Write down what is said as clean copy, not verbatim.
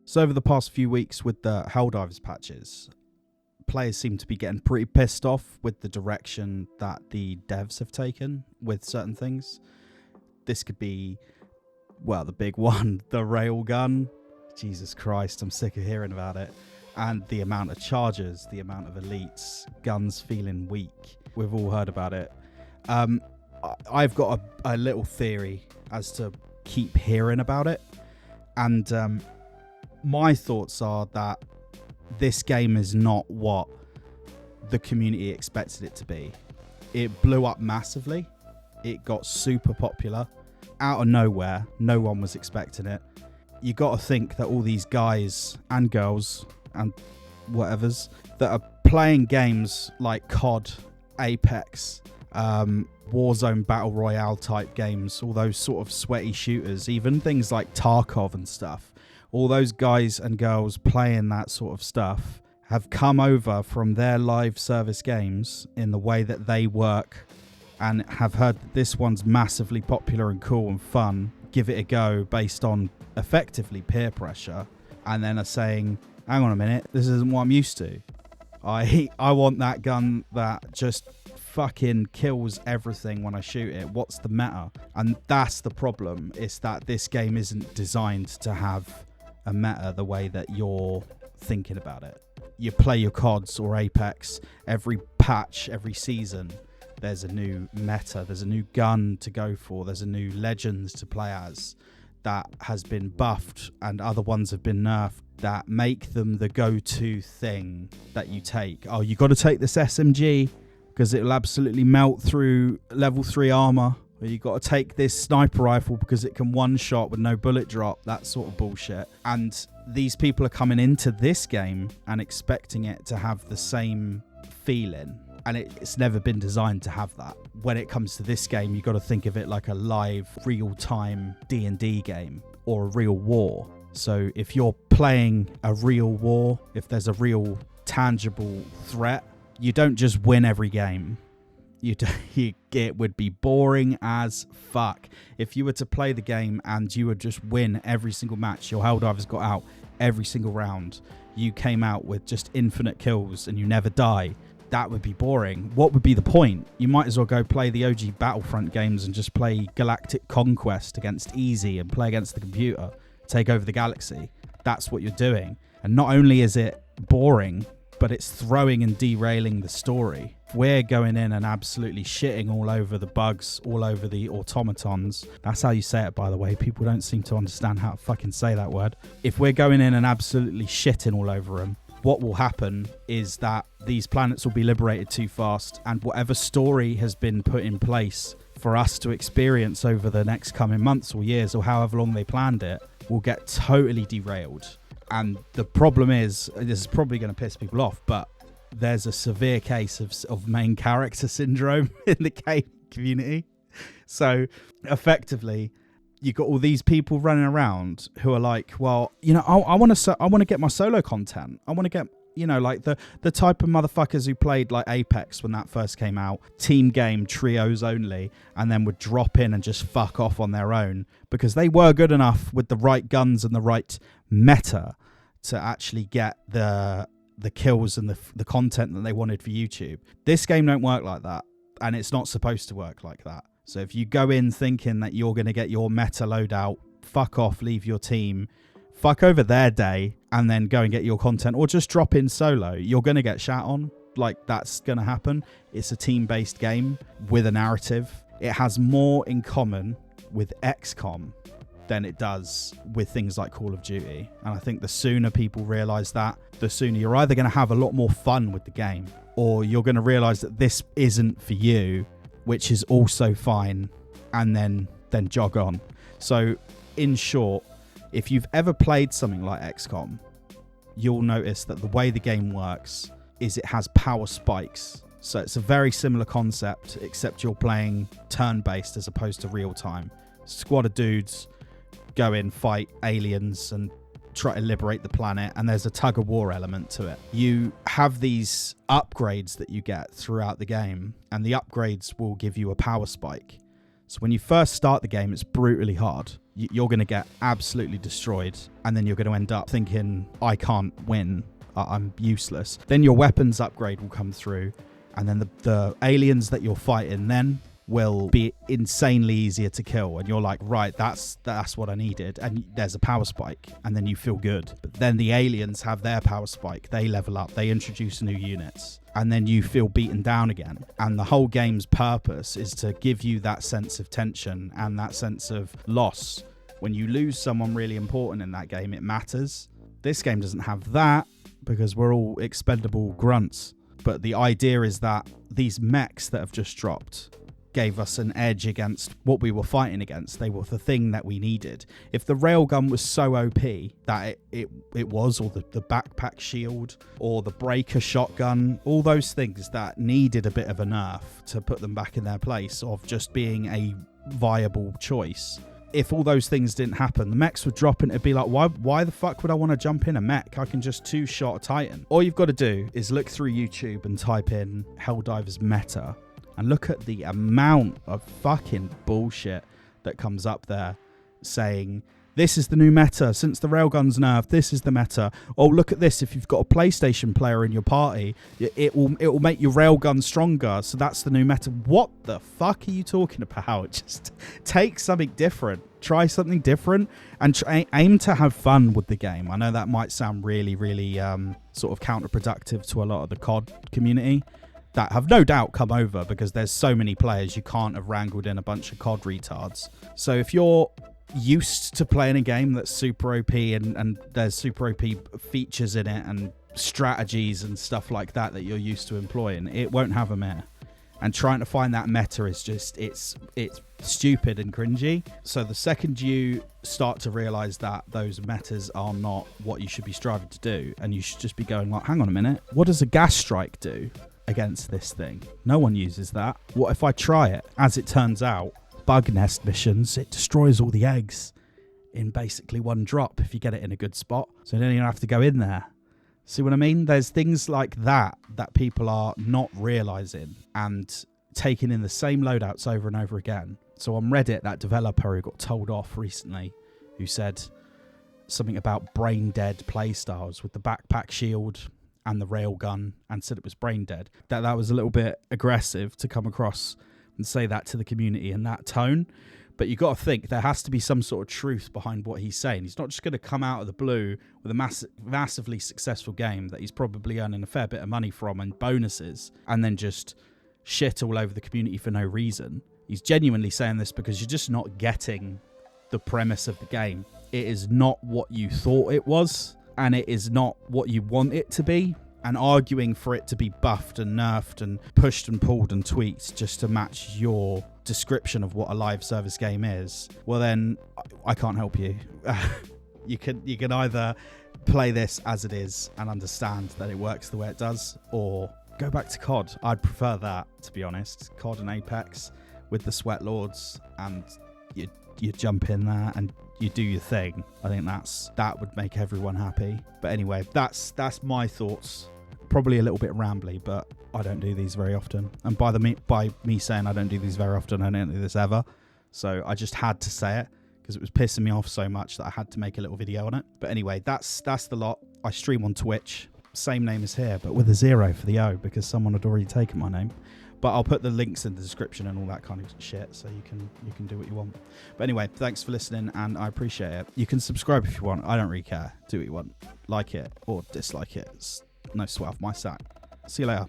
So over the past few weeks with the Helldivers patches, players seem to be getting pretty pissed off with the direction that the devs have taken with certain things. This could be, well, the big one, the railgun. Jesus Christ, I'm sick of hearing about it. And the amount of charges, the amount of elites, guns feeling weak. We've all heard about it. I've got a little theory as to keep hearing about it. And my thoughts are that this game is not what the community expected it to be. It blew up massively. It got super popular. Out of nowhere, no one was expecting it. You got to think that all these guys and girls and whatevers that are playing games like COD, Apex, Warzone Battle Royale type games, all those sort of sweaty shooters, even things like Tarkov and stuff, all those guys and girls playing that sort of stuff have come over from their live service games in the way that they work and have heard that this one's massively popular and cool and fun, give it a go based on effectively peer pressure, and then are saying, hang on a minute, this isn't what I'm used to. I want that gun that just fucking kills everything when I shoot it. What's the meta? And that's the problem, is that this game isn't designed to have a meta the way that you're thinking about it. You play your CODs or Apex, every patch, every season, there's a new meta, there's a new gun to go for, there's a new legends to play as that has been buffed and other ones have been nerfed that make them the go-to thing that you take. Oh, you got to take this SMG because it will absolutely melt through level 3 armor. Or you got to take this sniper rifle because it can one shot with no bullet drop, that sort of bullshit. And these people are coming into this game and expecting it to have the same feeling. And it's never been designed to have that. When it comes to this game, you got to think of it like a live, real-time D&D game or a real war. So if you're playing a real war, if there's a real tangible threat, you don't just win every game. It would be boring as fuck. If you were to play the game and you would just win every single match, your Helldivers got out every single round, you came out with just infinite kills and you never die, that would be boring. What would be the point? You might as well go play the OG Battlefront games and just play Galactic Conquest against Easy and play against the computer, take over the galaxy. That's what you're doing. And not only is it boring, but it's throwing and derailing the story. We're going in and absolutely shitting all over the bugs, all over the automatons. That's how you say it, by the way. People don't seem to understand how to fucking say that word. If we're going in and absolutely shitting all over them, what will happen is that these planets will be liberated too fast, and whatever story has been put in place for us to experience over the next coming months or years or however long they planned it will get totally derailed. And the problem is, this is probably going to piss people off, but there's a severe case of main character syndrome in the game community. So effectively, you got all these people running around who are like, well, you know, I want to get my solo content. I want to get, you know, like the type of motherfuckers who played like Apex when that first came out, team game, trios only, and then would drop in and just fuck off on their own because they were good enough with the right guns and the right meta to actually get the kills and the content that they wanted for YouTube. This game don't work like that, and it's not supposed to work like that. So if you go in thinking that you're going to get your meta loadout, fuck off, leave your team, fuck over their day, and then go and get your content, or just drop in solo, you're going to get shat on. Like, that's going to happen. It's a team-based game with a narrative. It has more in common with XCOM than it does with things like Call of Duty. And I think the sooner people realise that, the sooner you're either going to have a lot more fun with the game, or you're going to realise that this isn't for you, which is also fine, and then jog on. So in short, if you've ever played something like XCOM, you'll notice that the way the game works is it has power spikes. So it's a very similar concept, except you're playing turn-based as opposed to real-time. Squad of dudes go in, fight aliens, and try to liberate the planet, and there's a tug-of-war element to it. You have these upgrades that you get throughout the game, and the upgrades will give you a power spike. So when you first start the game, it's brutally hard. You're going to get absolutely destroyed, and then you're going to end up thinking, I can't win, I'm useless. Then your weapons upgrade will come through, and then the aliens that you're fighting then will be insanely easier to kill, and you're like, right, that's what I needed, and there's a power spike, and then you feel good. But then the aliens have their power spike, they level up, they introduce new units, and then you feel beaten down again. And the whole game's purpose is to give you that sense of tension and that sense of loss. When you lose someone really important in that game, it matters. This game doesn't have that because we're all expendable grunts. But the idea is that these mechs that have just dropped gave us an edge against what we were fighting against. They were the thing that we needed. If the railgun was so OP that it was, or the backpack shield, or the breaker shotgun, all those things that needed a bit of a nerf to put them back in their place of just being a viable choice. If all those things didn't happen, the mechs would drop and it'd be like, why the fuck would I want to jump in a mech? I can just two-shot a Titan. All you've got to do is look through YouTube and type in Helldivers meta, and look at the amount of fucking bullshit that comes up there saying, this is the new meta, since the railgun's nerfed, this is the meta. Oh, look at this, if you've got a PlayStation player in your party, it will make your railgun stronger, so that's the new meta. What the fuck are you talking about? Just take something different. Try something different and aim to have fun with the game. I know that might sound really, really sort of counterproductive to a lot of the COD community that have no doubt come over because there's so many players, you can't have wrangled in a bunch of COD retards. So if you're used to playing a game that's super OP and there's super OP features in it and strategies and stuff like that you're used to employing, it won't have a meta. And trying to find that meta is just, it's stupid and cringy. So the second you start to realize that those metas are not what you should be striving to do, and you should just be going like, hang on a minute, what does a gas strike do against this thing? No one uses that. What if I try it? As it turns out, bug nest missions, it destroys all the eggs in basically one drop if you get it in a good spot. So you don't even have to go in there. See what I mean? There's things like that people are not realizing and taking in the same loadouts over and over again. So on Reddit, that developer who got told off recently, who said something about brain dead playstyles with the backpack shield and the railgun, and said it was brain dead, that was a little bit aggressive to come across and say that to the community in that tone. But you got to think there has to be some sort of truth behind what he's saying. He's not just going to come out of the blue with a massively successful game that he's probably earning a fair bit of money from and bonuses, and then just shit all over the community for no reason. He's genuinely saying this because you're just not getting the premise of the game. It is not what you thought it was, and it is not what you want it to be. And arguing for it to be buffed and nerfed and pushed and pulled and tweaked just to match your description of what a live service game is, well then, I can't help you. You can either play this as it is and understand that it works the way it does, or go back to COD. I'd prefer that, to be honest. COD and Apex with the Sweat Lords, and you jump in there and you do your thing. I think that would make everyone happy. But anyway, that's my thoughts. Probably a little bit rambly, but I don't do these very often. And by me saying I don't do these very often, I don't do this ever. So I just had to say it because it was pissing me off so much that I had to make a little video on it. But anyway, that's the lot. I stream on Twitch, same name as here, but with a 0 for the O because someone had already taken my name. But I'll put the links in the description and all that kind of shit, so you can do what you want. But anyway, thanks for listening, and I appreciate it. You can subscribe if you want. I don't really care. Do what you want. Like it or dislike it. It's no sweat off my sack. See you later.